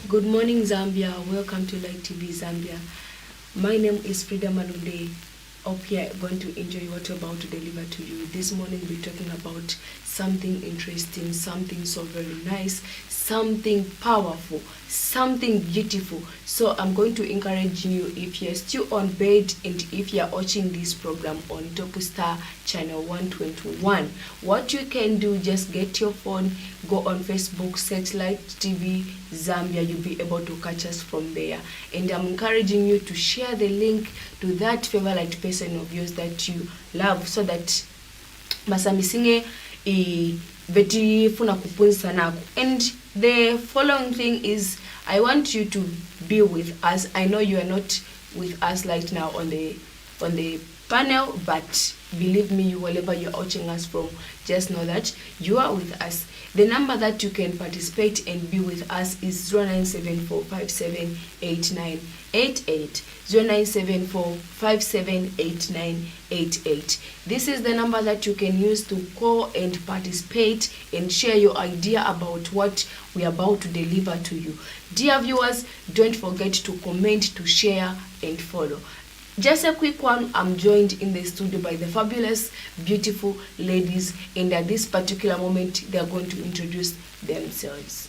Good morning, Zambia. Welcome to Light TV Zambia. My name is Frida Malunde. Hope you are going to enjoy what we're about to deliver to you. This morning we're talking about something interesting, something so very nice, something powerful, something beautiful. So I'm going to encourage you, if you're still on bed and if you're watching this program on Topu Star channel 121, what you can do, just get your phone, go on Facebook, search Light TV Zambia. You'll be able to catch us from there. And I'm encouraging you to share the link to that favorite person of yours that you love, so that masamisinge beti funa kupunsa naku. And the following thing is, I want you to be with us. I know you are not with us right now on the panel, but believe me, wherever you're watching us from, just know that you are with us. The number that you can participate and be with us is 0974578988. 0974578988. This is the number that you can use to call and participate and share your idea about what we are about to deliver to you. Dear viewers, don't forget to comment, to share and follow. Just a quick one, I'm joined in the studio by the fabulous, beautiful ladies, and at this particular moment, they are going to introduce themselves.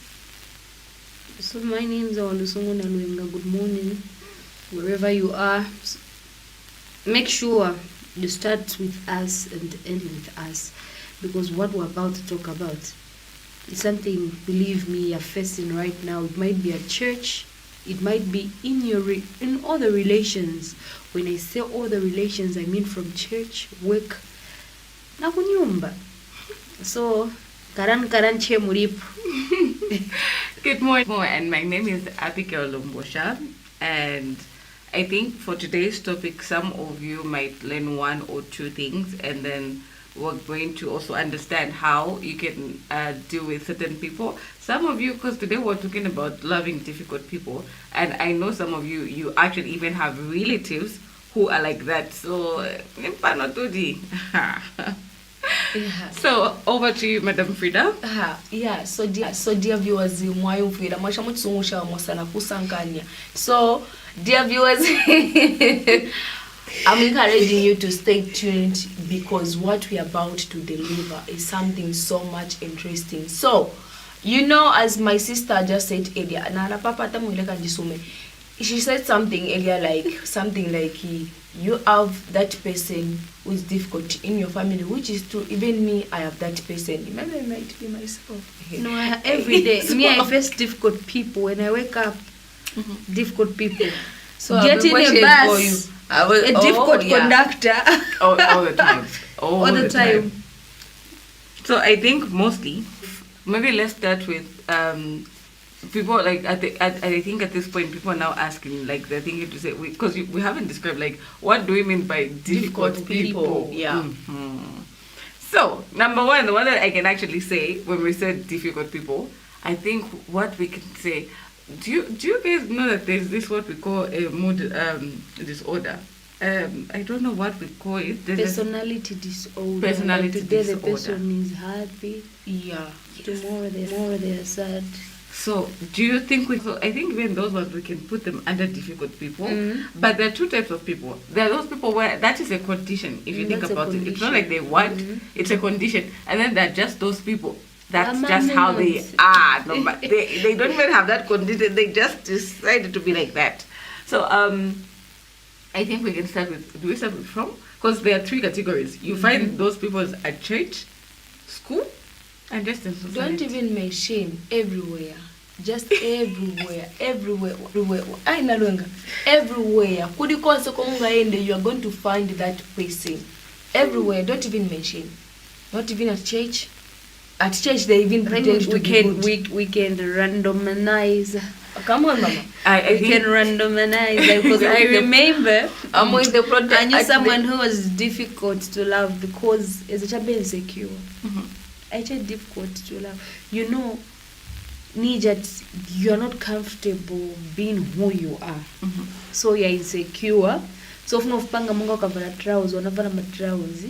So my name is Olusungu Naluenga. Good morning, wherever you are. Make sure you start with us and end with us, because what we're about to talk about is something, believe me, you're facing right now. It might be at church, it might be in in all the relations. When I say all the relations, I mean from church, work, na kunyumba. So karan che muripo. Good morning, and my name is Abigail Lumbosha, and I think for today's topic, some of you might learn one or two things, and then we're going to also understand how you can deal with certain people. Some of you, because today we're talking about loving difficult people, and I know some of you actually even have relatives who are like that. So, Yeah. So over to you, Madam Frida. Yeah. So dear viewers, So dear viewers, I'm encouraging you to stay tuned, because what we are about to deliver is something so much interesting. So, as my sister just said earlier, she said something earlier, like you have that person who is difficult in your family, which is true. Even me, I have that person. Maybe I might be myself. No, every day. Me, I face difficult people. When I wake up, difficult people. So getting a bus, a difficult conductor. all the time. All the time. So I think mostly, maybe let's start with people, like I think at this point people are now asking, like they're thinking to say, because we haven't described, like, what do we mean by difficult people? Yeah. So number one, the one that I can actually say when we said difficult people, I think what we can say, do you guys know that there's this what we call a mood disorder? I don't know what we call it. Personality disorder. Personality Today disorder. The person is happy. Yeah. Tomorrow they are sad. So do you think I think even those ones we can put them under difficult people. But there are two types of people. There are those people where that is a condition. If you think about it, it's not like they want, it's a condition. And then there are just those people. That's just how they are. No, but they don't even have that condition. They just decided to be like that. So I think we can start with, do we start with from? Because there are three categories. You find those people at church, school, and just in society. Don't even mention everywhere. Just everywhere. Everywhere. You are going to find that person. Everywhere. Don't even mention. Not even at church. At church, they even pretend to be good. We can randomize. Come on, Mama. We can randomize, because I remember I'm with the product. I knew someone who was difficult to love because as a child insecure. I said difficult to love. You're not comfortable being who you are. So you're insecure. So if panga mungu kavala trousers, wanavala matrousers,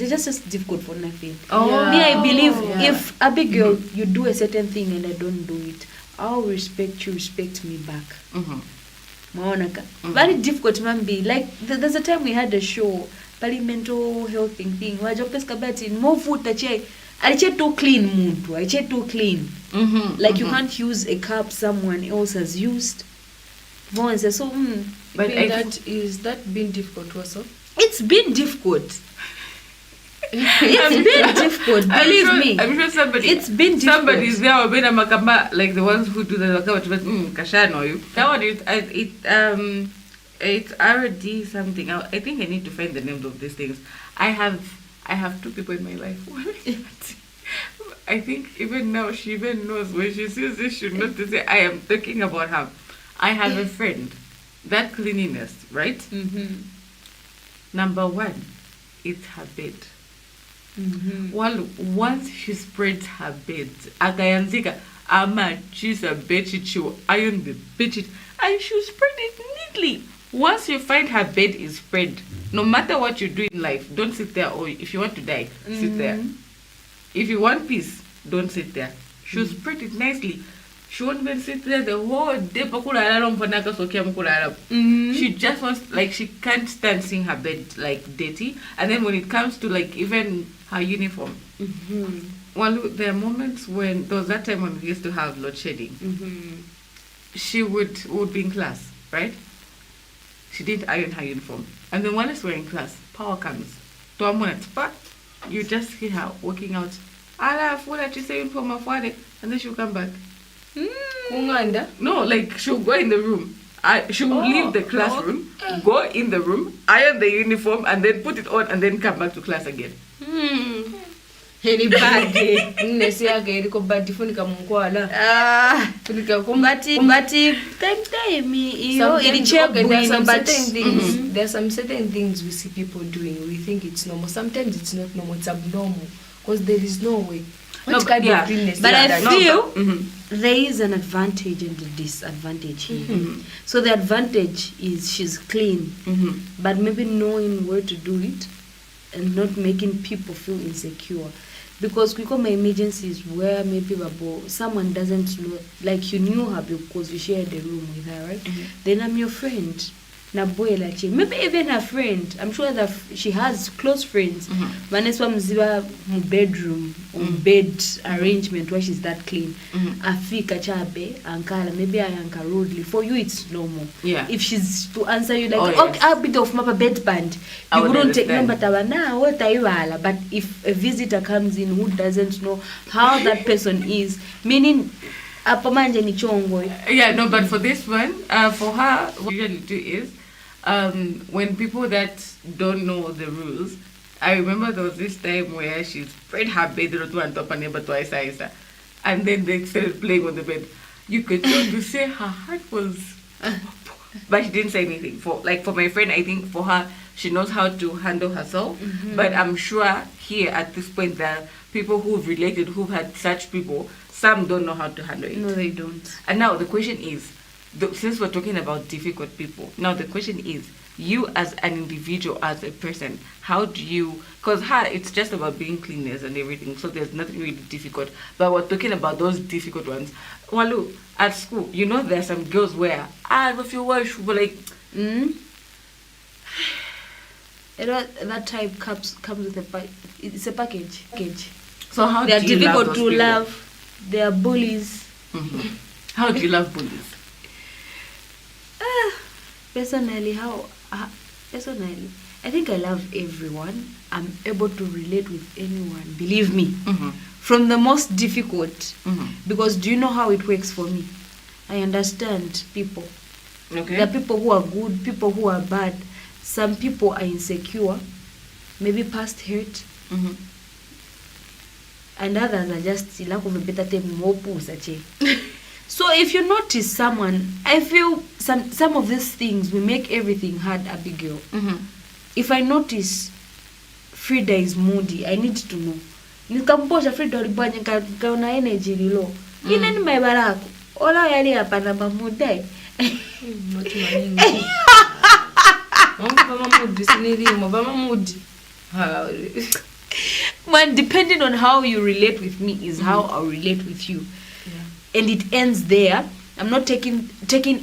it's just difficult for nothing. Me, I believe if Abigail, you do a certain thing and I don't do it, I'll respect you, respect me back. Maonaka. Mhm. Very difficult man be. Like there's a time we had a show, very mental health thing. Wajopes kabati more food tache. Aliche too clean muntu. Aliche too clean. Like you can't use a cup someone else has used. But But is that been difficult also? it's been difficult. It's been difficult. Believe me. I'm sure somebody. It's been difficult. Somebody's there or been a makamba, like the ones who do the makamba, but kashano you. That one it's RD something. I think I need to find the names of these things. I have 2 people in my life. I think even now she even knows when she sees this, she knows to say I am talking about her. I have a friend. That cleanliness, right? Number 1, it's her bed. Well, once she spreads her bed, akayanzika ama she's a bedsheet, she will iron the bedsheet and she'll spread it neatly. Once you find her bed is spread, no matter what you do in life, don't sit there. Or if you want to die, sit there. If you want peace, don't sit there. She'll spread it nicely. She won't even sit there the whole day. She just wants, like, she can't stand seeing her bed like dirty. And then when it comes to like even her uniform, well, there are moments when there was that time when we used to have load shedding. She would be in class, right? She didn't iron her uniform, and then once we're in class, power comes. To a moment, you just see her walking out. And then she'll come back. No, like she'll go in the room. She will leave the classroom, go in the room, iron the uniform, and then put it on, and then come back to class again. Any bad nesiaga eriko bad funika munkwala. Funika But time iyo there's some certain things we see people doing. We think it's normal. Sometimes it's not normal. It's abnormal because there is no way. What kind of cleanness? But I feel there is an advantage and a disadvantage here. So the advantage is she's clean, but maybe knowing where to do it and not making people feel insecure. Because we come emergencies where maybe someone doesn't know, like you knew her because you shared the room with her, right? Then I'm your friend. Maybe even her friend. I'm sure that she has close friends. Vanessa mziba mu bedroom or bed arrangement where she's that clean. Afika chabe ankala maybe ayanka rudely. For you it's normal. Yeah. If she's to answer you like okay, I'll be off my bedband, you wouldn't take number tawana what are you. But if a visitor comes in who doesn't know how that person is, meaning yeah, no, but for this one, for her, what we usually do is when people that don't know the rules, I remember there was this time where she spread her bed on top and neighbor twice, and then they started playing on the bed. You could tell to say her heart was, but she didn't say anything. For my friend, I think for her, she knows how to handle herself. But I'm sure here at this point there are people who've related, who've had such people. Some don't know how to handle it. No, they don't. And now the question is, since we're talking about difficult people, now the question is, you as an individual, as a person, how do you, because it's just about being cleanliness and everything, so there's nothing really difficult. But we're talking about those difficult ones. Walu, at school, you know there are some girls where, if you wash, like... That type comes with it's a package. So how they do are you love difficult those to people? love. They are bullies. How do you love bullies? Personally, I think I love everyone. I'm able to relate with anyone. Believe me. From the most difficult. Because do you know how it works for me? I understand people. Okay. There are people who are good, people who are bad. Some people are insecure, maybe past hurt. And others are just lack of a better term, more pusache. So if you notice someone, I feel some of these things will make everything hard, Abigail. If I notice Frida is moody, I need to know. Nikamposha Frida ulibanya kaona energy low. Ina ni maibarako. Ola yali hapa na mamudai. When depending on how you relate with me is how I'll relate with you. and it ends there. I'm not taking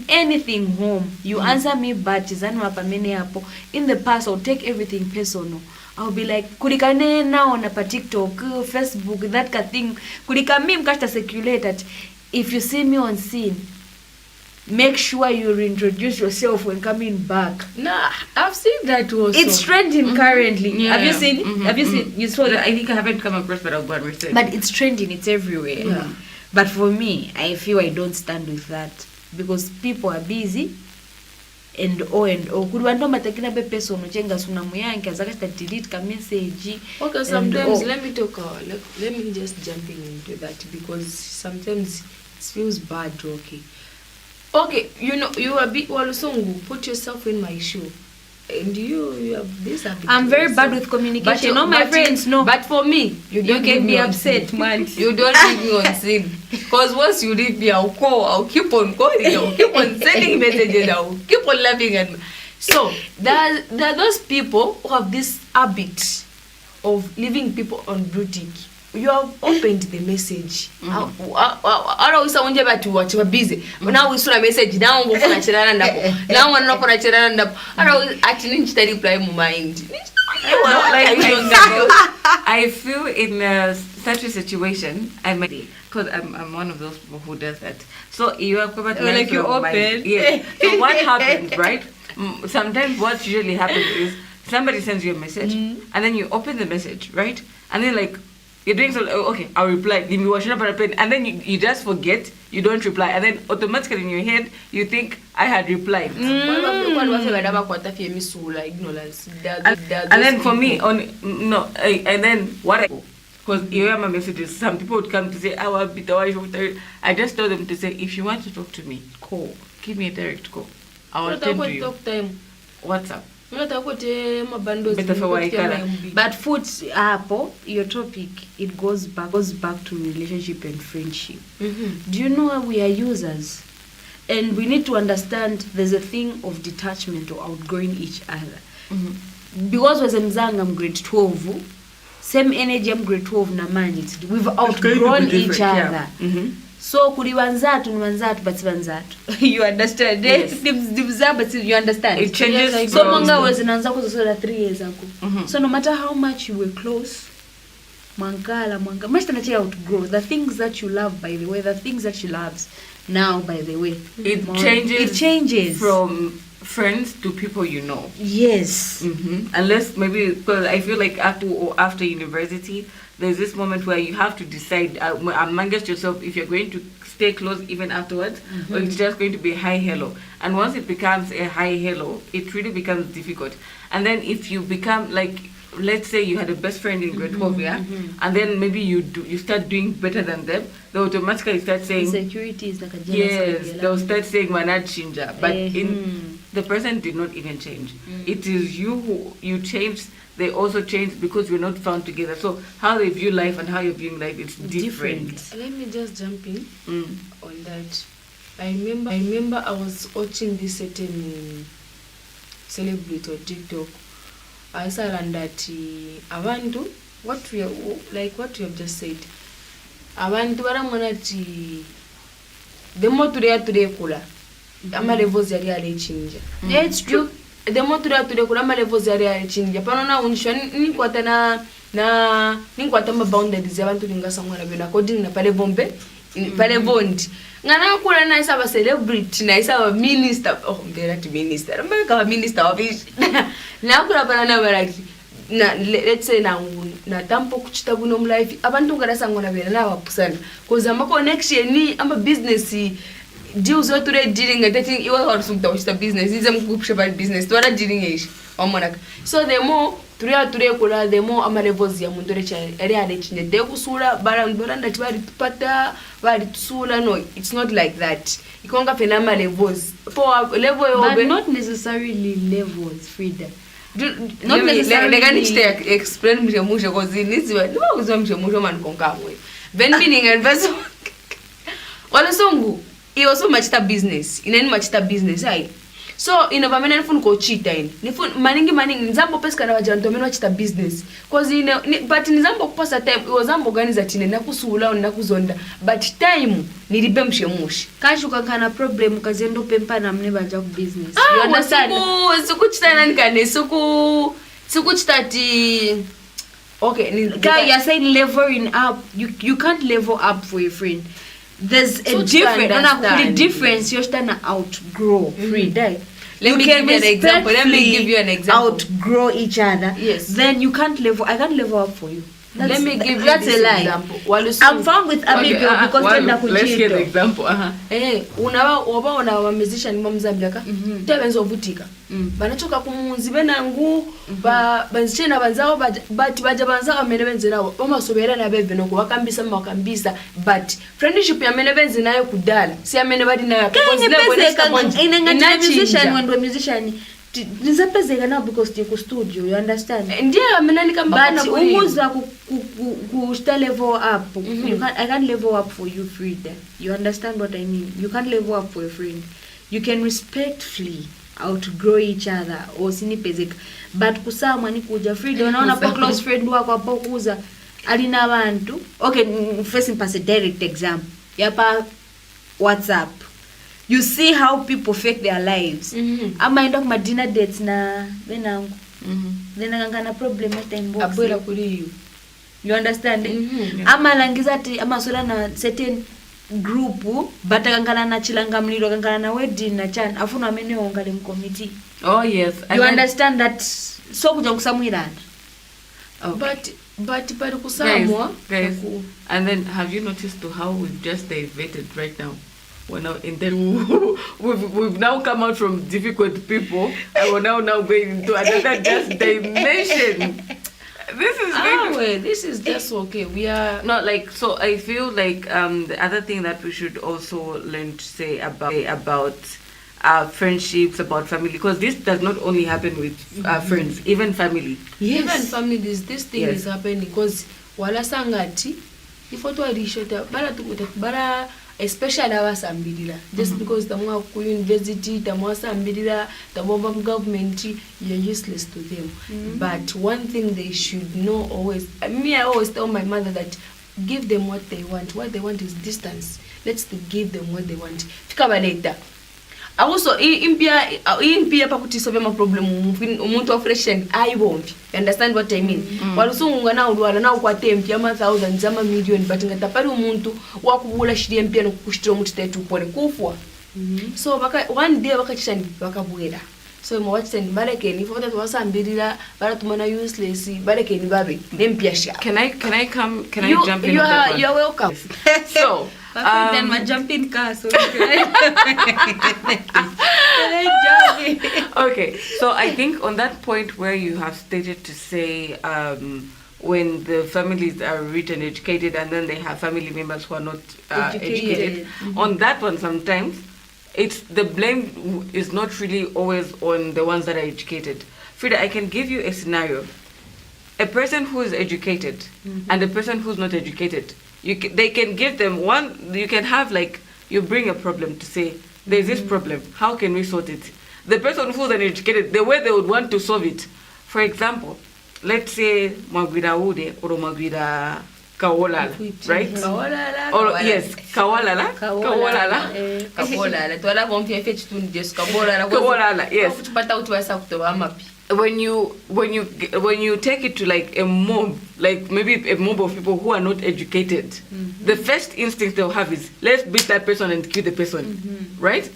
anything home. You answer me but in the past I'll take everything personal. I'll be like kulikane now on a TikTok, Facebook, that kind of thing. Kulikame mkashta circulate that if you see me on scene, make sure you reintroduce yourself when coming back. Nah, I've seen that also. It's trending currently. Yeah, have you yeah. seen it? Have you seen? You saw it? I think I haven't come across, but I'll go and research. But it's trending. It's everywhere. Yeah. But for me, I feel I don't stand with that because people are busy. And could one time taking a person chenga suna muyanke azakasta delete ka message. Okay, sometimes let me talk. Let me just jump into that because sometimes it feels bad. Okay, you know, you are bit Walusungu. Put yourself in my shoe, and you have this habit. I'm very bad with communication. All my friends know. But for me, you can be upset, man. You don't leave me on scene. Because once you leave me, I'll call. I'll keep on calling. I'll keep on sending messages. I'll keep on laughing at me. So there are those people who have this habit of leaving people on boutique. You have opened the message. Ara usa unje batu wachiwa busy. Now we saw a message. Now we gonna chirana ndapo. Now we not gonna chirana ndapo. Ara ati ninchita reply mu mind. I feel in such a situation, because I'm one of those people who does that. So you are like you open. Yeah. So what happens, right? Sometimes what usually happens is somebody sends you a message, and then you open the message, right? And then like you're doing something. Okay, I'll reply. Give me washing up and a pen, and then you just forget. You don't reply, and then automatically in your head you think I had replied. And then for me and then what? Because you hear my messages, some people would come to say, "I be the wife of the." I just tell them to say, if you want to talk to me, call. Give me a direct call. I will attend to you. WhatsApp. But food apple, your topic, it goes back to relationship and friendship. Do you know we are users? And we need to understand there's a thing of detachment or outgrowing each other. Because was I'm grade 12, same energy I'm grade 12 na managed. We've outgrown each other. Yeah. So kuli wanzatu but wanzatu. You understand? Yes. But you understand? It changes. So manga was nanza ko 3 years ago. So no matter how much you were close, manga much to outgrow the things that you love, by the way, the things that she loves now, by the way. It changes from friends to people you know. Yes. Unless maybe, because I feel like after university, there's this moment where you have to decide amongst yourself if you're going to stay close even afterwards, or it's just going to be hi hello. And once it becomes a hi hello, it really becomes difficult. And then if you become like, let's say you had a best friend in grade 12, and then maybe you start doing better than them, they automatically start saying insecurity is like a jealous. Yes, they'll start saying Manad Chinja, but the person did not even change. It is you who you changed. They also changed because we're not found together. So how they view life and how you're viewing life, it's different. Let me just jump in on that. I remember I was watching this certain celebrity on TikTok. I saw that abantu what we have just said. Abantu baramonati the more today kula. Ama levels yali alechinja. Yeah, it's true. The more today kula ama levels yali alechinja. Pano na unisho ni kwata na ni kwata boundaries abantu lingasa mwana bina according na pale bombe pale bondi. Ngana kula na isa ba celebrity na isa ba minister. Oh, they're not minister. America minister of it. Na kula pala na baraki. Na let's say na tampo kuchita buno mlife abantu ngarasa ngona bena na wapusana cause ama connection ni ama business deals what they dealing at think you are some to business is am group share business to are dealing ish omonaka so the more today kula the more ama levels ya muntu recha area rechinje de kusula barandora ndati bari tupata bari tusula. No, it's not like that. Ikonga fenama levels for level but not necessarily levels, Frida. Not necessarily. Like I need to explain mshemusho because it needs to. No, kuzwa mshemusho man konkamwe. Then meaning and verso. Wala songu. It also machita business. Inani machita business, right? so ino pamene nifuna kuchita ine maningi nizambopezekana vaja vantu vamene vachita business cause ine but nizambokupasa time iwo zamboganiza tine nakusuula nakuzonda but time nilibe mshemushi kashukankana problem kazendo pempana mne vaja ku business you understand sikuchita nani kane sikuchita ti okay you're saying leveling up. You can't level up for your friend. There's a difference. You're starting to outgrow friend. Let me give you an example. Outgrow each other. Yes. Then you can't level. I can't level up for you. Let me give you that's this a lie. Example. I'm found with Abigail because let's get an example. Una musician Mzambiaka tebenzovutika banachoka kumunzi benangu banzichena banzao but baja banzao amene benze nawo bamasoberana beve noko bakambisa but friendship yamene benze nayo kudala si amene badi nayo because musician when musician nizapezeka now because you studio, you understand? Ndiye amene nikamba but umuza ku level up. I can't level up for you, Frida. You understand what I mean? You can't level up for a friend. You can respectfully outgrow each other or sinipezeka, but kusama ni kuja Frida unaona kwa close friend wako hapo kuza alina abantu. Okay, first in pass a direct example. Yapa WhatsApp. You see how people fake their lives. Ama enda kuma dinner dates na benangu. Then ngangana problem at inbox. Abwela kuli you understand? Ama langiza ati ama sola na certain group but ngangana na chilanga mlilo ngangana na wedding na chan afuna amene ongale committee. Oh yes. You understand that so kuja kusamwira. Okay. But kusamwa guys. And then have you noticed to how we've just diverted right now? We're now in then we've now come out from difficult people and we're now going into another just dimension. This is just okay. We are not like so. I feel like the other thing that we should also learn to say about friendships, about family, because this does not only happen with friends, even family. Yes. Even families, this thing is happening because wala sangati ifoto alishota bara especially abasambirira just because tamwa ku university tamwa sambirira tamwa government, you're useless to them. But one thing they should know always, I always tell my mother that give them what they want is distance. Let's give them what they want. Fikabaleta also impia pakuti solve my problem umuntu of fresh and I won't. You understand what I mean? Walusunga na udwala na ukwatempi ama thousands ama million but ngatapari umuntu wakubula shiri mpia no kukushitira umuntu tetu pone kufwa. So one day bakachishani bakabwera. So mwachitani barekeni for that wasambirira baratumana useless barekeni babe nempia sha. Can I jump in? You are welcome. So then my jumping car so okay, so I think on that point where you have stated to say when the families are rich and educated and then they have family members who are not educated. On that one sometimes it's the blame is not really always on the ones that are educated. Frida, I can give you a scenario. A person who is educated and a person who's not educated, they can give them one, you can have like, you bring a problem to say, there's this problem, how can we sort it? The person who's uneducated, the way they would want to solve it, for example, let's say Magwida Ude or Magwida Kawolala, right? Kawolala. Or yes, Kawolala. Kawolala. Kawolala, yes. When you take it to like a mob, like maybe a mob of people who are not educated, the first instinct they'll have is let's beat that person and kill the person, right?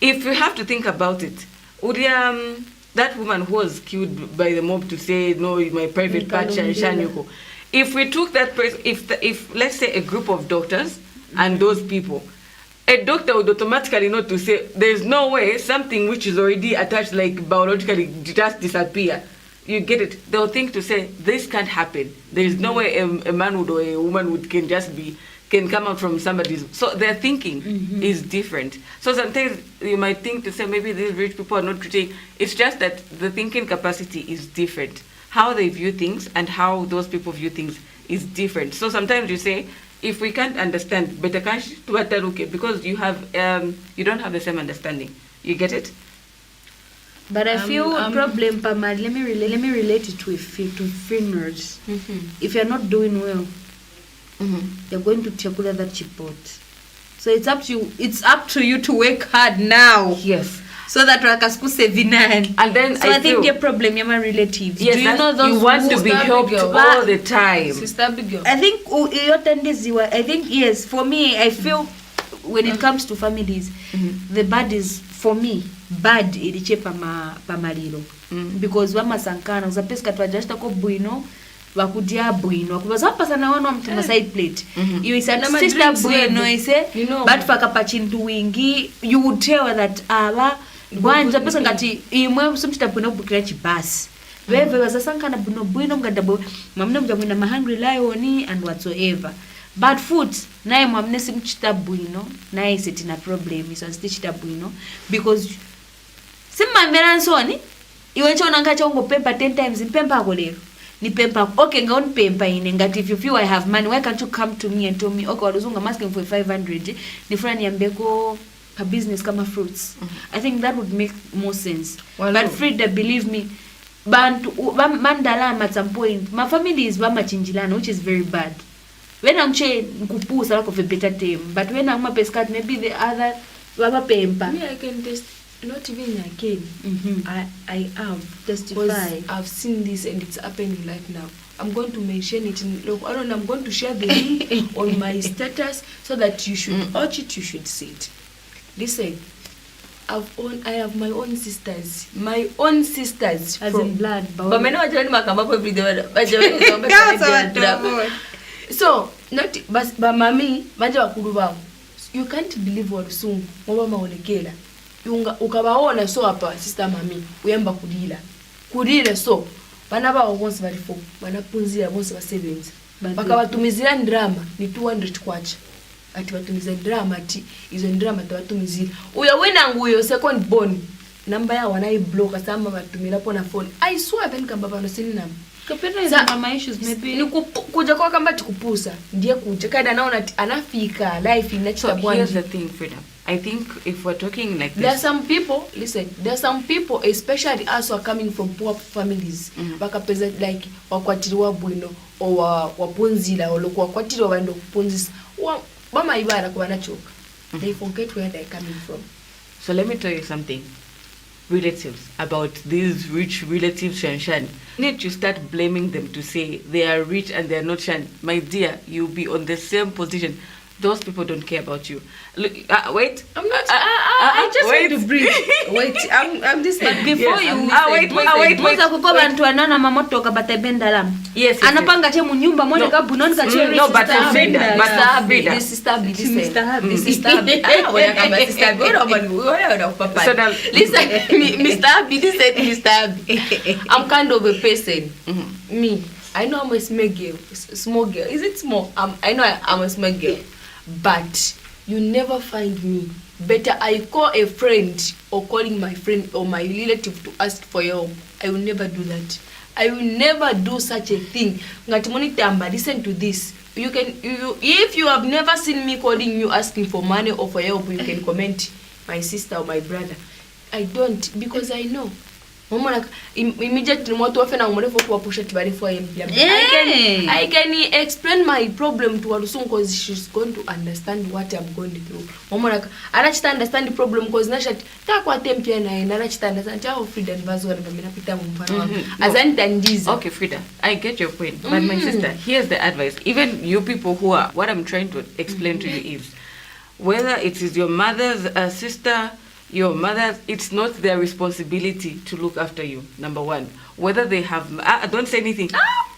If you have to think about it, that woman who was killed by the mob to say no, my private part, Shanyuko. If we took that person, if let's say a group of doctors and those people, a doctor would automatically know to say there's no way something which is already attached like biologically just disappear. You get it? They'll think to say this can't happen. There's no way a man would or a woman can come out from somebody's. So their thinking is different. So sometimes you might think to say maybe these rich people are not treating. It's just that the thinking capacity is different. How they view things and how those people view things is different. So sometimes you say, if we can't understand, because you don't have the same understanding. You get it? But I feel problem Pama, let me relate it to funerals. If you're not doing well, you're going to chakula that chipot. So it's up to you to work hard now. Yes. So that wakaskuse vinan. And then so I think your problem, your relatives. Yes, do you know those you want to be helped all the time. Sister Abigail. I think yes, for me, I feel when it comes to families, the bad is, for me, bad iliche pamalilo. Because wama sankana uzapeska twajashta ko bwino wakudia bwino kubaza pasa na wana mtu side plate you is a sister bwino ise but fakapa chintu wingi you would tell that gwanja pesa ngati imwe sumchita bwino bukira chibasi wewe wasasankana bwino mgadabo mwamne mjamwina mahangry lion and whatsoever. Bad food naye mwamne simchita bwino naye setina problem is stichita bwino because simamera nsoni iwe chona ngacha ungopempa 10 times mpempa akolero ni pempa okay ngaon pempa ine ngati if you feel I have money why can't you come to me and tell me okay waduzunga asking for 500 nifuna niambeko ka business kama fruits. I think that would make more sense. But Frida, believe me, bantu mandala at some point my family is bamachinjilana, which is very bad. When I'm nkupusa like of a better term, but when I'm a pescat maybe the other baba pempa. Me I can test. Not even again. I have testify. I've seen this and it's happening right now. I'm going to mention it in I'm going to share the link on my status so that you should watch it, you should see it. Listen, I have my own sisters. My own sisters. As in blood. But me no wajani makamba every day. So, not but mami, manje wakulu bao. You can't believe what soon. Mama maonekela. Ukabaona so hapa sister mami uyamba kudila so bana bawo bonse balifo banapunzira bonse basebenza bakabatumizira drama ni 200 kwacha ati batumizira drama ati izo drama tabatumizira uyo wena nguyo second born namba ya wanai block asama batumira pona phone I swear then kamba bano sini namba kapenda hizo mama issues maybe ni kuja kwa kamba tikupusa ndiye kuja kaida naona anafika life inachita bwana. Here's the thing, Freedom. I think if we're talking like this, there are some people, listen, there are some people, especially us who are coming from poor families, bakapeza like wakwatiriwa bwino or wapunzila or wakwatiriwa bando kupunzisa mama ibara kwa nachoka. They forget where they're coming from. So let me tell you something, relatives, about these rich relatives Shanshan. Need to start blaming them to say they are rich and they are not Shan. My dear, you'll be on the same position. Those people don't care about you. Look, wait. I'm not. I just wait. want to breathe. Wait. I'm this. But before yes, you. Wait. Muza kukoba ntu anana mamoto kabata bendalam. Yes. Anapanga che munyumba mone kabunoni kache. No, but This sister B. This sister B. When I come back, sister B. So now, listen, Mr. B. This said Mr. B. I'm kind of a person. Me. I know I'm a small girl. Is it small? I know I'm a small girl. But you never find me. Better I call a friend or calling my friend or my relative to ask for help. I will never do that. I will never do such a thing. Ngatimoni tamba, listen to this. You if you have never seen me calling you asking for money or for help, you can comment my sister or my brother. I don't, because I know. Immediately I can explain my problem to Alusun because she's going to understand what I'm going through. Anachita understand the problem because nashat takwa tempia na anachita understand how Frida Vazo and Pita Mumpa. Okay, Frida, I get your point. But my sister, here's the advice. Even you people who are, what I'm trying to explain to you is, whether it is your mother's sister, your mother, it's not their responsibility to look after you, number one. Whether they have... don't say anything.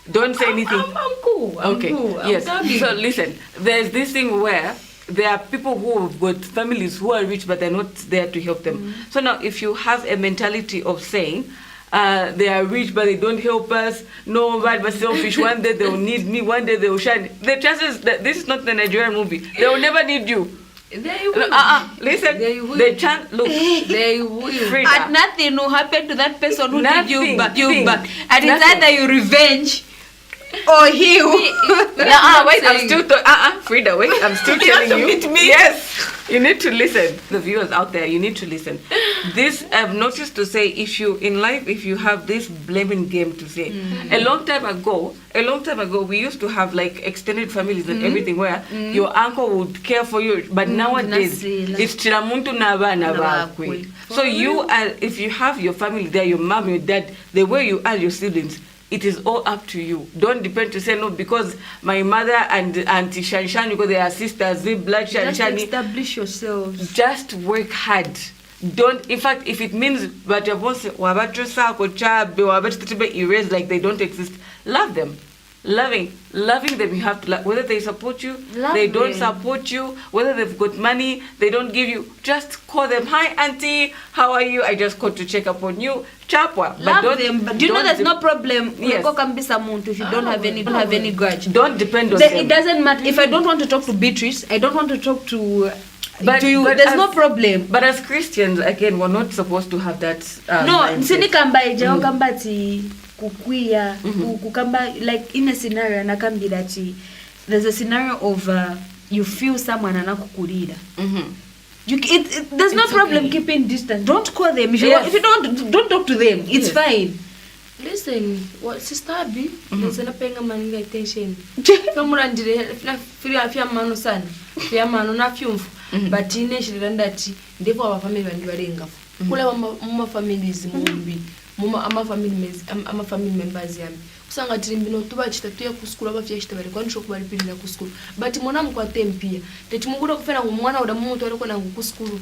Don't say anything. I'm cool. Okay, yes. So listen, there's this thing where there are people who have got families who are rich, but they're not there to help them. So now, if you have a mentality of saying, they are rich, but they don't help us, no, bad but selfish, one day they will need me, one day they will shine. The chances that this is not the Nigerian movie. They will never need you. They will. Listen, they will. The chance, look. They will. Frida. And nothing will happen to that person who did you back. And Nothing. it's either you revenge or you. Wait, I'm still Frida, wait, I'm still telling you. meet me. Yes, you need to listen. The viewers out there, you need to listen. This I've noticed to say, if you have this blaming game to say, a long time ago, we used to have like extended families and everything where your uncle would care for you, but nowadays it's chilamuntu na bana bakwe. So if you have your family there, your mom, your dad, the way you are your siblings, it is all up to you. Don't depend to say no because my mother and Auntie Shanshan, because they are sisters, they blood Shanshani. Just establish yourselves. Just work hard. Don't. In fact, if it means but your boss erase like they don't exist, love them. Loving them, you have to love. Whether they support you, they don't support you. Whether they've got money, they don't give you. Just call them. Hi, auntie. How are you? I just called to check up on you. Chapwa. Love them. But do you know there's no problem? Yes. If you don't have any grudge. Don't depend on them. It doesn't matter. If I don't want to talk to Beatrice, I don't want to talk to. But you, there's no problem. But as Christians, again, we're not supposed to have that. No, sinikamba ijao kamba ti kukuya kukamba like in a scenario nakambira ti there's a scenario of you feel someone anakukulira. There's no problem keeping distance. Don't call them if you don't talk to them. It's fine. Listen, what sister Abby, listen penga maninga attention. Kamurandire fia mano sana. Fia mano na fyumfu. But ine shirandati ndipo abafamily bandi barenga. Kula mama families mumbi. Ama family members yami. Usanga tirimbino tuba chitatu ya kuskula bafya chitabari kwani shoku bali pili na kuskula. But mwana mkwate mpia. Teti mungura kufena mwana oda mumuntu ariko na kuskulu.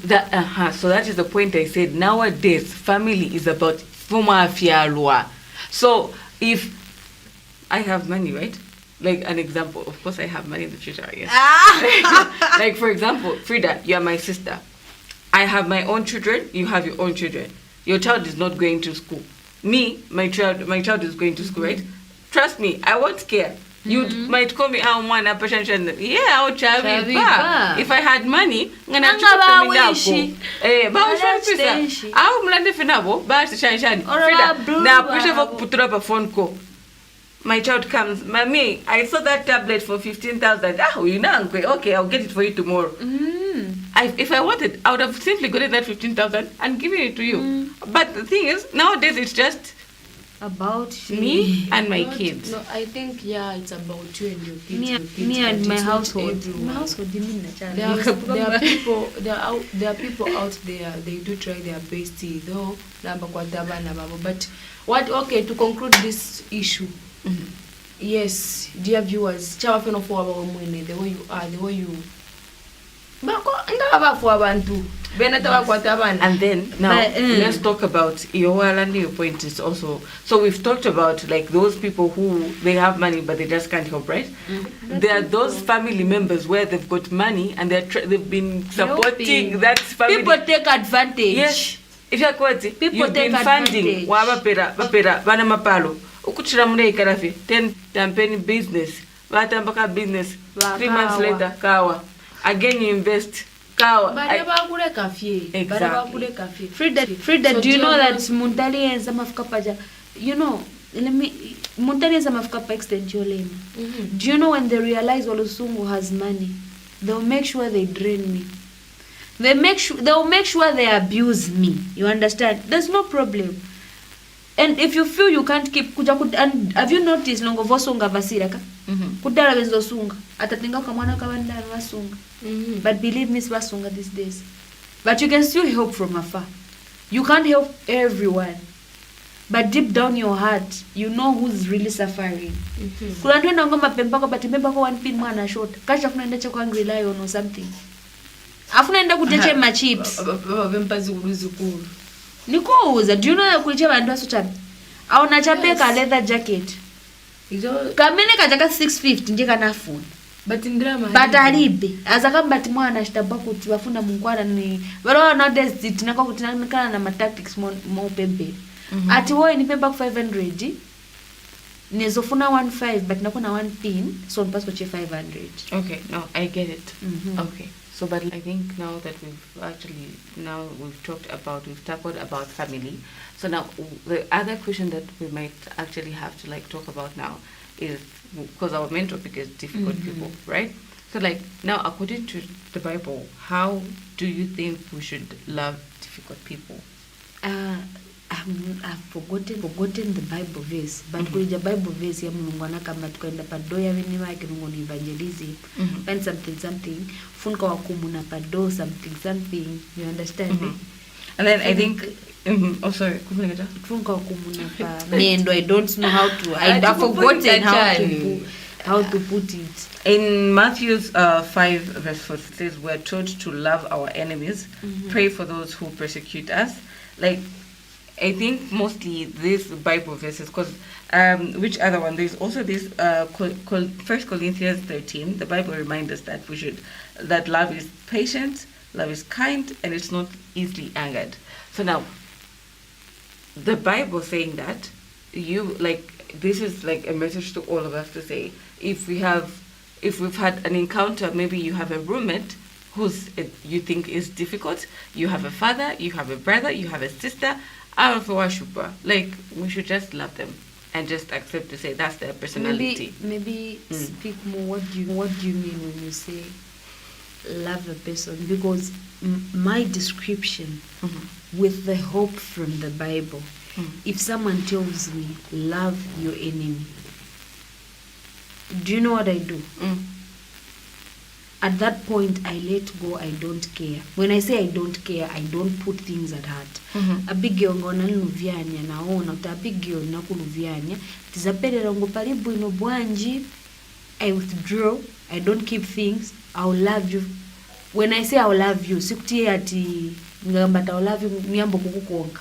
So that is the point I said. Nowadays family is about fuma afyalwa. So if I have money, right? Like an example, of course I have money in the future, yes. Like for example, Frida, you are my sister. I have my own children, you have your own children. Your child is not going to school. Me, my child is going to school, right? Trust me, I won't care. You might call me I'll chavi. If I had money, ngana phone call. My child comes, Mommy, I saw that tablet for 15,000. Okay, I'll get it for you tomorrow. If I wanted, I would have simply gotten that 15,000 and given it to you. But the thing is, nowadays it's just about me and my kids. No, I think it's about you and your kids. Me and my household. My household. There are people out there. They do try their best, though. But to conclude this issue. Yes, dear viewers, the way you are, the way you. And then now let's talk about your point is also, so we've talked about like those people who they have money but they just can't help, right? There are those family members where they've got money and they've been supporting that family. People take advantage. Yes, if you're quite you've been funding bapera bana mapalo ukuchira mune ikarafi 10 tampeni business batambaka business 3 months later kawa again you invest. Exactly. Frida, do you know that Muntali and Samafkapaja, you know, Muntali and Samafkapa extend your lane. Do you know when they realize Olusungu has money, they'll make sure they drain me. They'll make sure they abuse me. You understand? There's no problem. And if you feel you can't keep and have you noticed longo vosunga vasiraka? Kudala benzo sunga. Atatinga kamwana kabanda vasunga. But believe me, vasunga these days. But you can still help from afar. You can't help everyone. But deep down your heart, you know who's really suffering. Kuna ndio ngoma pembako but pembako one pin mwana short. Kasha funaenda cha kwangri lion or something. Afunaenda kuteche ma chips. Vempazi kuluzukuru. Nikuuza, do you know that kulicha bandu asuchana? Au nachapeka leather jacket. Kamene kachaka 650 nje kana phone. But in drama. But alibe. Azakamba timwana shitabako tibafuna mungwana ni. Baro nowadays tinaka kutinaka na tactics mo pembe. Ati wewe ni pemba 500. Nizofuna 15 but nakuna 1 pin so mpasko che 500. Okay, no, I get it. Okay. So, but I think now that we've tackled about family. So now the other question that we might actually have to like talk about now is, because our main topic is difficult people, right? So like now, according to the Bible, how do you think we should love difficult people? I've forgotten the Bible verse, but kulija Bible verse ya Mungu anakamba tukaenda padoya vini wake Mungu ni evangelism, find something funka wakumuna pado something, you understand it? And then I think oh sorry, funka wakumuna pa mendo, I don't know how to, I've forgotten how to put it. In Matthew 5 verse 4, it says we're told to love our enemies, pray for those who persecute us. Like, I think mostly these Bible verses, because which other one? There's also this 1 Corinthians 13. The Bible reminds us that love is patient, love is kind, and it's not easily angered. So now, the Bible saying that, this is like a message to all of us to say, if we've had an encounter, maybe you have a roommate you think is difficult, you have a father, you have a brother, you have a sister, like we should just love them and just accept to say that's their personality. Maybe speak more. What do you mean when you say love a person? Because my description with the hope from the Bible, if someone tells me love your enemy, do you know what I do? At that point, I let go. I don't care. When I say I don't care, I don't put things at heart. Abigyo ngona luvyanya naona utabigyo nakuluvyanya tizaperera ngo palibu ino bwanji. I withdraw. I don't keep things. I'll love you. When I say I'll love you, sikutie ati ngamba I'll love you nyambo kukukonga.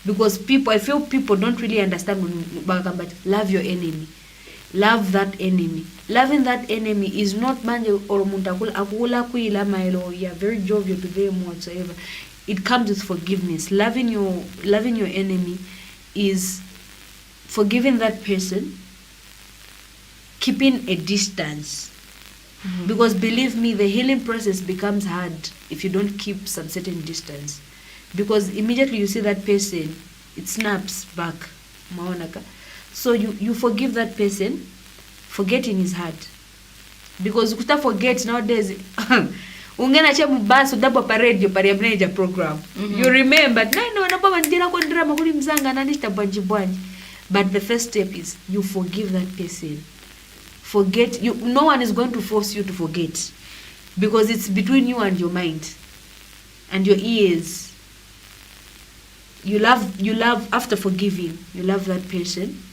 Because I feel people don't really understand when bagamba love your enemy. Love that enemy. Loving that enemy is not manje or muntakula akula kuila mailo. You are very jovial to them whatsoever. It comes with forgiveness. Loving your enemy is forgiving that person, keeping a distance. Because believe me, the healing process becomes hard if you don't keep some certain distance. Because immediately you see that person, it snaps back. Maonaka. So you forgive that person, forgetting is hard. Because you can't forget nowadays. Ungena che mubasi udabo pa radio pari manager program. You remember, no napa ndira ko drama kuli mzanga nanishita bwanji. But the first step is you forgive that person. Forget you. No one is going to force you to forget, because it's between you and your mind and your ears. You love after forgiving. You love that person.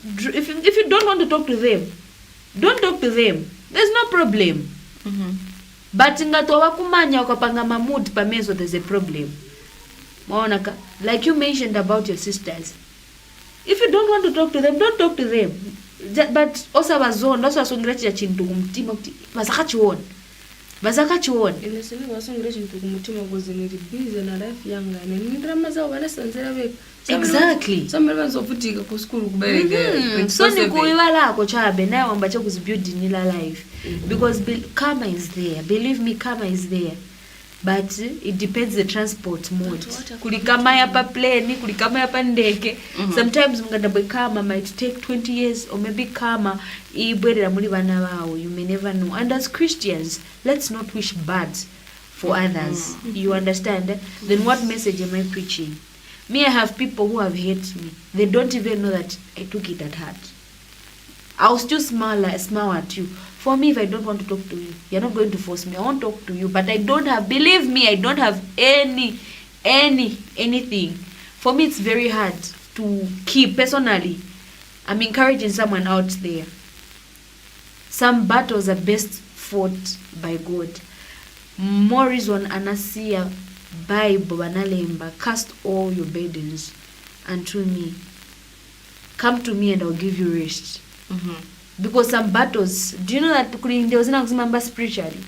If you don't want to talk to them, don't talk to them. There's no problem. But ngatowa kumanya ukapanga mamud pamezo, there's a problem. Maonaka, like you mentioned about your sisters. If you don't want to talk to them, don't talk to them. But also bazon, also asungirachi chintu kumtima kuti bazakachiona. Bazakachiona. Inasema wasungirachi chintu kumtima because they busy na life yanga. Ni drama zao wanasanzira weka. Exactly. Some members of Putika ku school kubereke. So ni kuiwala ko chabe nayo ambacho kuzibuild in your life. Because karma is there. Believe me, karma is there. But it depends the transport mode. Kulikama ya pa plane, kulikama ya pa ndege. Sometimes mngadaboy karma might take 20 years, or maybe karma ibwerera muri bana bawo. You may never know. And as Christians, let's not wish bad for others. You understand? Then what message am I preaching? Me, I have people who have hated me. They don't even know that I took it at heart. I'll still smile at you. For me, if I don't want to talk to you, you're not going to force me. I won't talk to you, but I don't have, believe me, I don't have anything. For me, it's very hard to keep. Personally, I'm encouraging someone out there. Some battles are best fought by God. More reason anasia Bible analemba, cast all your burdens unto me. Come to me and I'll give you rest. Because some battles, do you know that there was an number spiritually?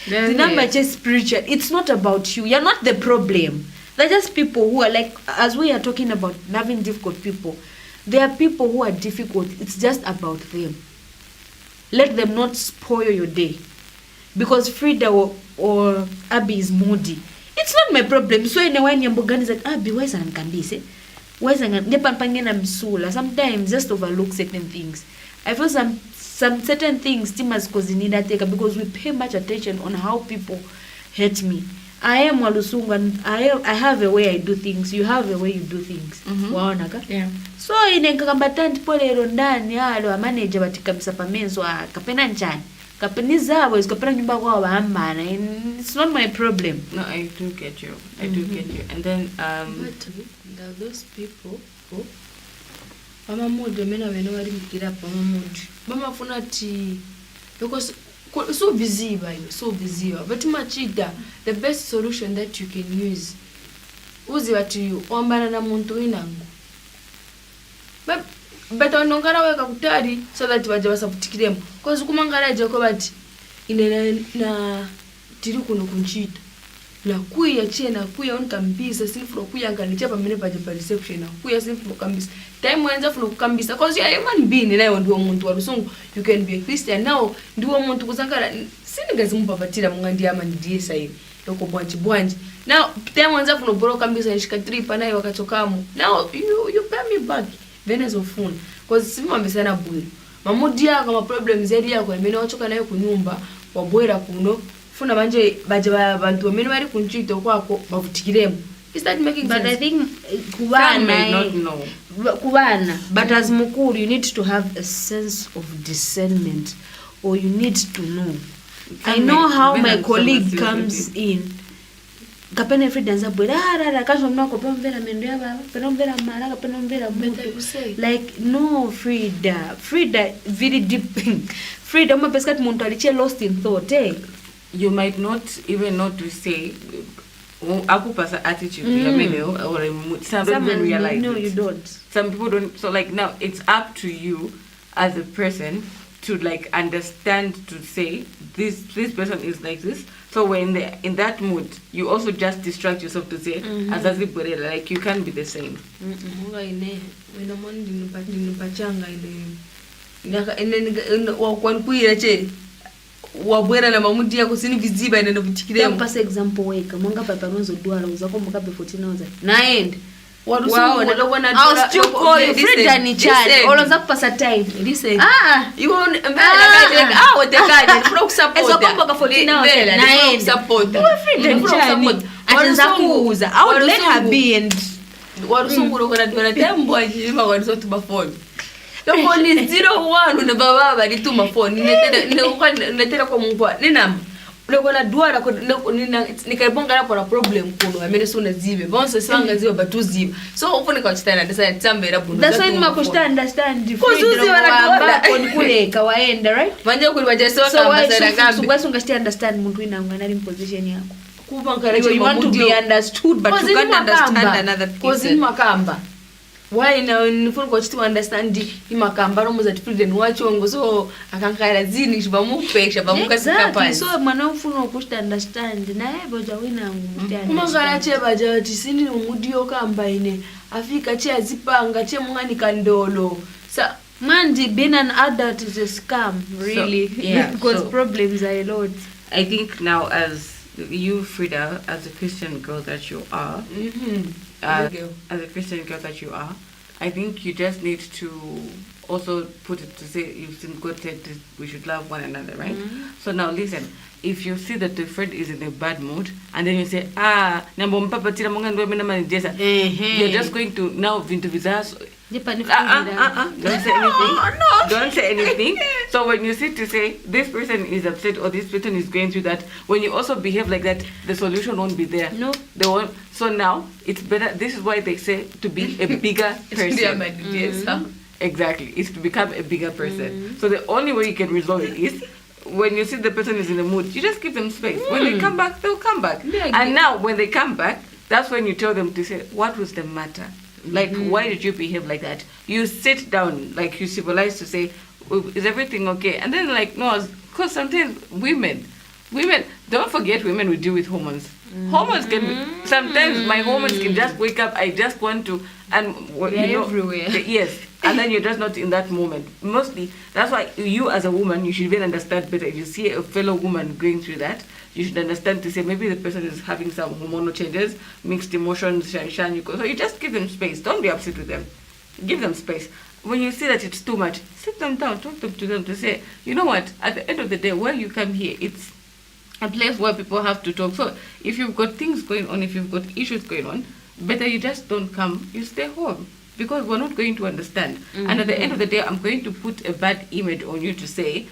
The number just spiritual. It's not about you. You're not the problem. They're just people who are like, as we are talking about loving difficult people, there are people who are difficult. It's just about them. Let them not spoil your day. Because Frida or Abby is moody. It's not my problem. So anyway, Nyambogani is like, Abby, why is Ankandise? wezanga ndepapangena msula sometimes just overlook certain things. I feel some certain things timas cause need ateka because we pay much attention on how people hurt me. I am Walusungu and I have a way I do things. You have a way you do things. Waona ka? Yeah. So inenkakambata ntipolero ndani alo amanager batikabisa pamenzo kapena nchani. Kapeni zabo isikapena nyumba kwao bahambana. It's not my problem. No, I do get you. I do get you. And then But there are those people who vamamudhi vamene vene vari mukira pamamudhi vamafuna ti because so busy vaive so busy vati machida the best solution that you can use uziva ti wambana na muntu winangu but vanongara weka kutari so that vaja vasaputikiremo because kumangara jako vati ine na tiri kuno kunchita nakuya chena kuya unikambisa sinfuna kuyanga nichapa mene paja pa reception kuya sinfuna kukambisa time wenza funa kukambisa because you are human being nayo ndiwo muntu walusungu you can be a Christian now ndiwo muntu kuzangara siningazimupapatira mungandi ama ndiye sayi loko bwanji now time wenza funa boro kambisa nishika trip nayo wakatokamo now you pay me back venezofuna because simambisana bwino mamudi yako ma problems yako yamene wachoka nayo kunyumba wabwera kuno funa manje baje bantu bamene bari kunchito kwako bavutikiremo. Is that making but sense? I think some may not know. kubana but as mukuru you need to have a sense of discernment or you need to know. I know how my colleague comes in kapene Frida nzabwe rara kazo mnako pomvera mendo yaba penomvera mara kapenomvera muntu like no Frida very deep Frida umapesika muntu aliche lost in thought You might not even know to say akupasa attitude or a mood. Some people don't realize no it. you don't. Some people don't. So like now it's up to you as a person to like understand to say this person is like this. So when in that mood, you also just distract yourself to say as like you can't be the same. Wabwera na mamudi yako sini viziba ina nabutikiremo. Pass example weka mwanga papa ronzo duala uzako mkabe 14 hours naend warusungu wana I'll still call you Frida ni child olonza kupasa time listen you like wotekaje funa kusupport ezo kombo ka 14 hours naend support Frida ni child atanza kuuza I would let her be and warusungu lokona dola tembo ajima kwa so tuba phone loko ni 01 na baba bali tuma phone netera kwa mungwa nina loko na duara ko nikaribonga hapo na problem kuno amene so nazibe bonse sanga zibe batuzibe so ufune kwa chitana ndisa tsambera buno that's why makusta understand Frida kwa kuleka waenda right manje kuli baje so kamba sana kambi so ungasti understand muntu inanga nali position yako kubankara you want to be understood but you can't understand another person cause makamba why now nifuna kwa chitu understand imakamba romuza tipilden wachongo so akankara zini shibamupesha bamukasika pasi so mwana ufuna ukusta understand naye boja wina ngumtana kumangara che baja tisini umudio kamba ine afika che azipanga che mungani kandolo sa Mandy, being an adult is a scam, really. So, yeah, because problems are a lot. I think now, as you, Frida, as a Christian girl that you are, as a Christian girl that you are, I think you just need to also put it to say, you've seen God said we should love one another, right? So now listen, if you see that the friend is in a bad mood, and then you say, you're just going to now vindivize. Don't say anything. No. Don't say anything. So when you sit to say this person is upset or this person is going through that, when you also behave like that, the solution won't be there. No. They won't. So now it's better. This is why they say to be a bigger person. Exactly. It's to become a bigger person. So the only way you can resolve it is when you see the person is in a mood, you just give them space. When they come back, they'll come back. And now when they come back, that's when you tell them to say, what was the matter? Like, why did you behave like that? You sit down, like you civilize to say, is everything okay? And then like, no, because sometimes women, don't forget women will deal with hormones. Hormones can be, sometimes my hormones can just wake up, I just want to And everywhere. Yes, and then you're just not in that moment. Mostly, that's why you as a woman, you should even understand better. If you see a fellow woman going through that, you should understand to say maybe the person is having some hormonal changes, mixed emotions, so you just give them space. Don't be upset with them. Give them space. When you see that it's too much, sit them down, talk to them to say, you know what, at the end of the day, where you come here, it's a place where people have to talk. So if you've got things going on, if you've got issues going on, better you just don't come, you stay home. Because we're not going to understand. And at the end of the day, I'm going to put a bad image on you to say,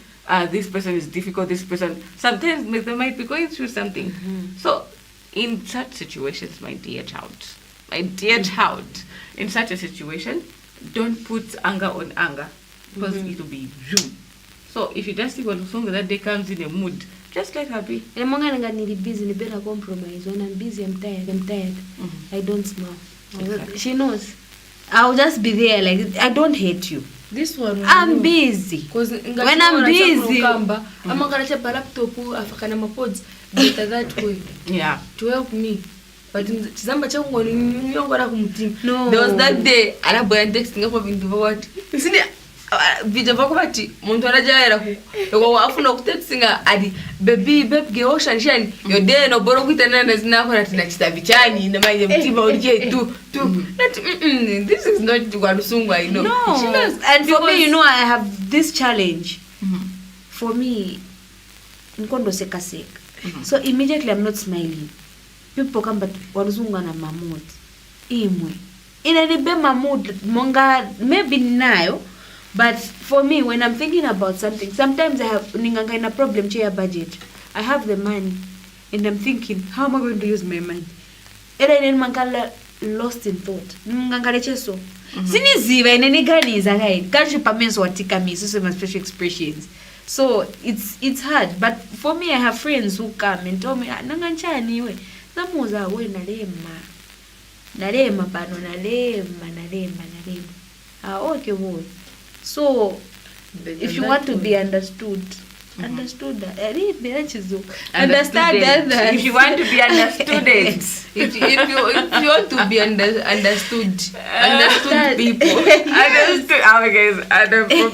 this person is difficult, this person, sometimes they might be going through something. So in such situations, my dear child, in such a situation, don't put anger on anger, because it will be zoom. So if you just see one song that day comes in a mood, just let her be. And I'm really busy, you better compromise. When I'm busy, I'm tired. I don't smile. Exactly. She knows. I'll just be there like, I don't hate you. This one I'm busy. Because when I'm busy, I'm gonna check my laptop afakana mapods better that way. Yeah. To help me. But tizamba changu ni nyongora kumtim. No. There was that day anaboya texting hapo vintu what. Sini video vako bati muntu anajaira ku afuna ku textinga adi baby ge shani yo day no boro kuitana na zinako na tinachita bichani na maye mtima ulije tu this is not Walusungu, I know. No. She knows. And for me, you know, I have this challenge. For me, nkondo seka. So immediately I'm not smiling. People come but Walusungu na mamud. Imwe. Inanibe mamud monga maybe nayo. But for me, when I'm thinking about something, sometimes I have ninganga problem to your budget. I have the money, and I'm thinking, how am I going to use my money? And then mankala lost in thought. Ngangale cheso. Siniziva ineniganiza right. Can't you permit watika me? So my special expressions. So it's hard. But for me, I have friends who come and tell me, nanganchani we. Namuza we nalema. Nalema pano nalema. Okay, boy. So, if you want to be understood, understand that. If you want to be understood, if you want to be understood people,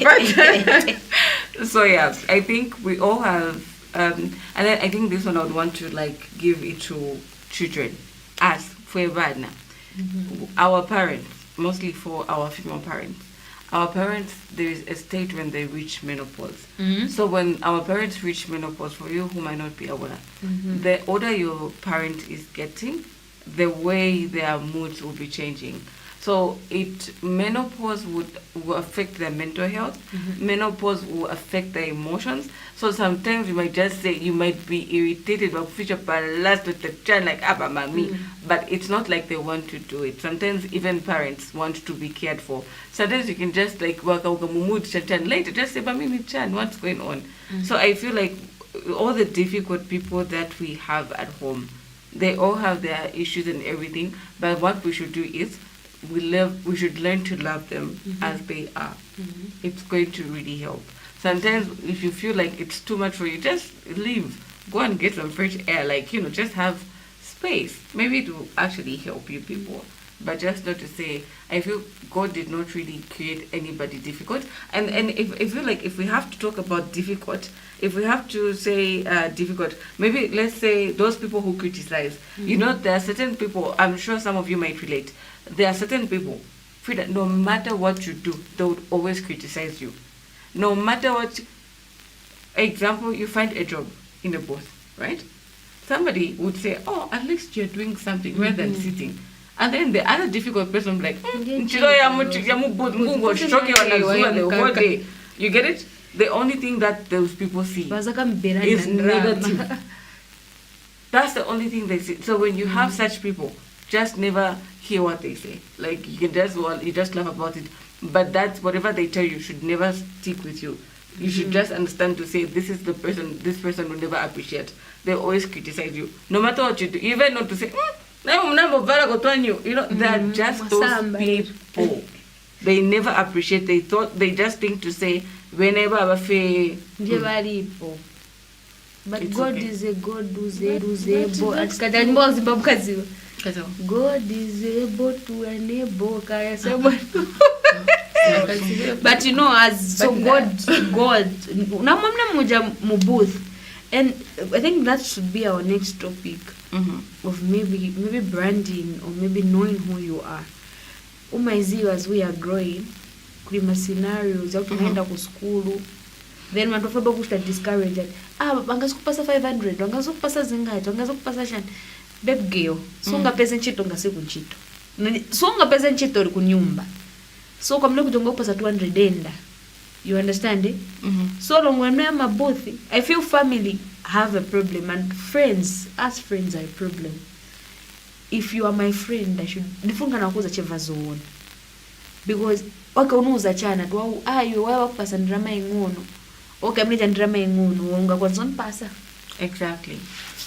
understood. So yeah, I think we all have, and then I think this one I would want to like give it to children, as for Ebana, our parents, mostly for our female parents. Our parents, there is a state when they reach menopause. So when our parents reach menopause, for you who might not be aware, the older your parent is getting, the way their moods will be changing. So menopause will affect their mental health. Menopause will affect their emotions. So sometimes you might just say you might be irritated about future last with the child like Abba Mami, but it's not like they want to do it. Sometimes even parents want to be cared for. Sometimes you can just like work out later, just say Mami Chan, what's going on? So I feel like all the difficult people that we have at home, they all have their issues and everything, but what we should do is we should learn to love them as they are. It's going to really help. Sometimes if you feel like it's too much for you, just leave. Go and get some fresh air. Like, just have space. Maybe it will actually help you people. But just not to say, I feel God did not really create anybody difficult. And if I feel like if we have to talk about difficult, if we have to say difficult, maybe let's say those people who criticize. There are certain people, I'm sure some of you might relate. There are certain people, Frida, no matter what you do, they would always criticize you. No matter what, example, you find a job in a booth, right? Somebody would say, oh, at least you're doing something rather than sitting. And then the other difficult person would be like, you get it? The only thing that those people see is negative. That's the only thing they see. So when you have such people, just never hear what they say. Like you just laugh about it. But that's whatever they tell you should never stick with you. You should just understand to say this person will never appreciate. They always criticize you. No matter what you do, even not to say, they're just those people. They never appreciate. They just think to say whenever I feel. But God is a God who's able. God is able to enable kaya sema. But you know, as so God namamna moja mu booth, and I think that should be our next topic of maybe branding or maybe knowing who you are. Umaiziwa, as we are growing, kuna scenarios au tunaenda ku school, then matofaba kusta discourage that bangazokupasa 500 bangazokupasa zingati bangazokupasa shani babe girl songa pesa nchito ngase kunchito songa pesa nchito uri kunyumba so kwa mle kutonga kupasa 200 enda. You understand it? So long when I'm a both, I feel family have a problem and friends are a problem. If you are my friend, I should nifunga na kuza cheva zone, because waka unuza chana tu au ayo wewe kupasa ndrama ingono okay mleja ndrama ingono unga kwa zone pasa exactly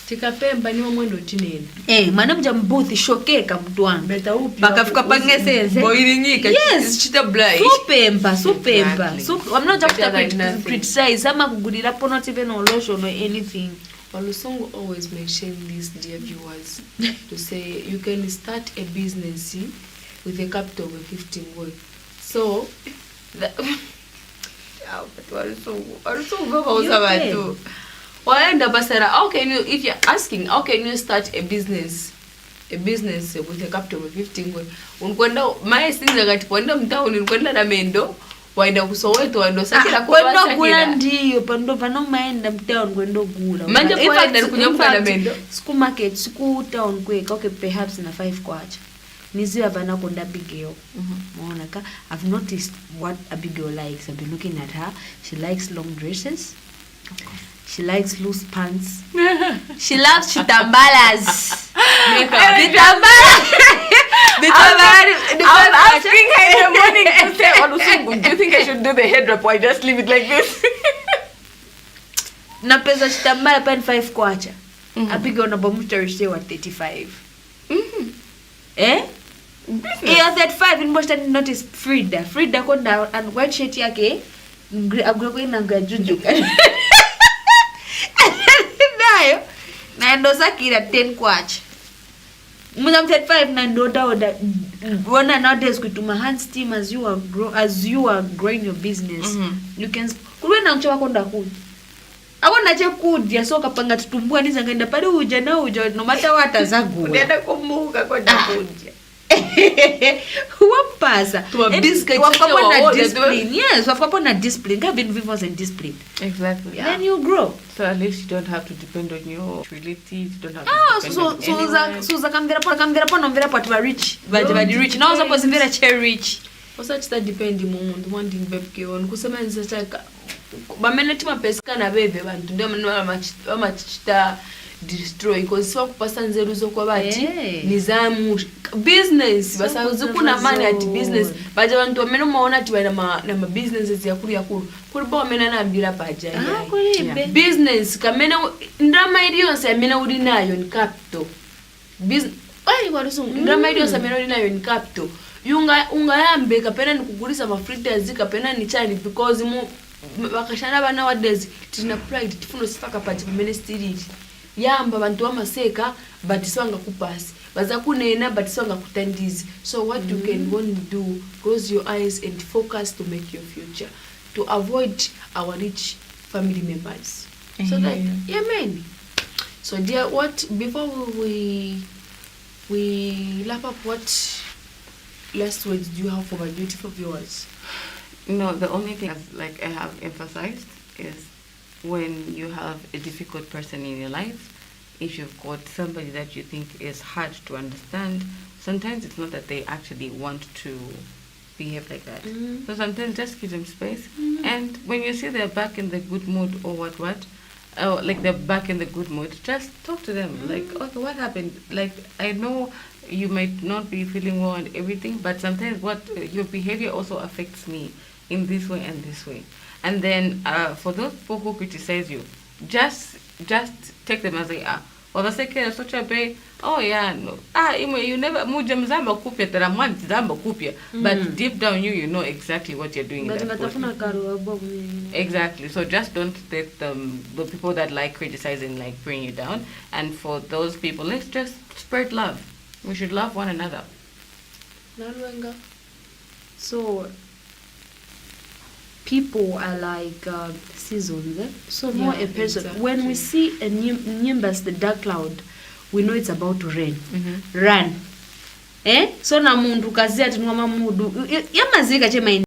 tikapemba ni mwendo tinene mwana mja mbuthi shokeka mtu wangu beta upi bakafika pangeseze boiringika yes chita blind supemba Exactly. so I'm not just Better than nothing. criticize ama kugudira po not even on lotion or anything. Walusungu always mention this, dear viewers, to say you can start a business with a capital of 15 work. So, waenda basara, how can you, if you're asking, how can you start a business with a capital of 15 work? Unkwenda, my sinza gati kwenda mtauni, unkwenda na mendo, waenda kusoweto waenda sakira kwa kwenda sakira. gula ndiyo pando pano maenda mtown kwenda gula Manje kwenda kunyampa na mendo siku market siku town kweka okay perhaps na 5 kwacha niziwa vana konda Abigail muona ka I've noticed what Abigail likes. I've been looking at her. She likes long dresses, she likes loose pants, she loves chitambalas. I'm asking her in the morning to say, Walusungu, do you think I should do the head wrap or I just leave it like this? Na pesa chitambala pa 5 kwacha. Abigail na bomuta resale at 35. Yeah, 35 in most and notice Frida konda and white shirt yake agro ina ngajuju. Nayo na ndo sakira 10 kwacha. Muna 35 na ndo daoda wana nowadays kutuma hand steam as you are growing your business. You can kuwe na mchowa konda kuja. Awona che kudya so kapanga tutumbua niza ngenda pale uja no matter what azagula. Unaenda kumuka konda kuja. Wapasa. Wafakapona discipline. Yes, wafakapona discipline. Have been vivos and discipline. Exactly. Yeah. Then you grow. So at least you don't have to depend on your relatives. You don't have to depend on anyone. So kamvira po nomvira po to rich. But rich. Now suppose mvira che rich. Osa chita depend mumuntu mwandi mbebke on kusema nzachaka bameneti mapesika na bebe bantu ndio amachita destroy because so kupasa nzeru zo kwa bati nizamu business basa zikuna money at business baje bantu ameno maona ati bana na businesses yakuru kuri bo amena na mbira paja business kamena ndama iliyonse amena uri nayo ni capital business ai kwarusu ndama iliyonse amena uri nayo ni capital ungayambe kapena nikugulisa mafritters kapena ni chani because bakashana bana wadezi tina pride tifuno sifaka pati pamene stiriti yamba bantu amaseka batiswanga kupasi baza kunena batiswanga kutandizi. So what you can want to do, close your eyes and focus to make your future, to avoid our rich family members. So that amen. So dear, what before we wrap up, what last words do you have for my beautiful viewers? No, the only thing like I have emphasized is when you have a difficult person in your life, if you've got somebody that you think is hard to understand, sometimes it's not that they actually want to behave like that. So sometimes just give them space. And when you see they're back in the good mood or what, like they're back in the good mood, just talk to them. Like, okay, what happened? Like, I know you might not be feeling well and everything, but sometimes your behavior also affects me in this way and this way. And then for those people who criticize you, just take them as they are. Or the second such a bay, oh yeah, no. You never muja mzamba kupia taramani mzamba kupia. But deep down you know exactly what you're doing. Exactly. So just don't let the people that like criticizing like bring you down. And for those people, let's just spread love. We should love one another. Nalwenga. So people are like seasons, eh? So more Yeah, a person. exactly. When we see a nimbus, the dark cloud, we know it's about to rain. Mm-hmm. Run. So na mundu kazi ati nwama mudu yamazika chema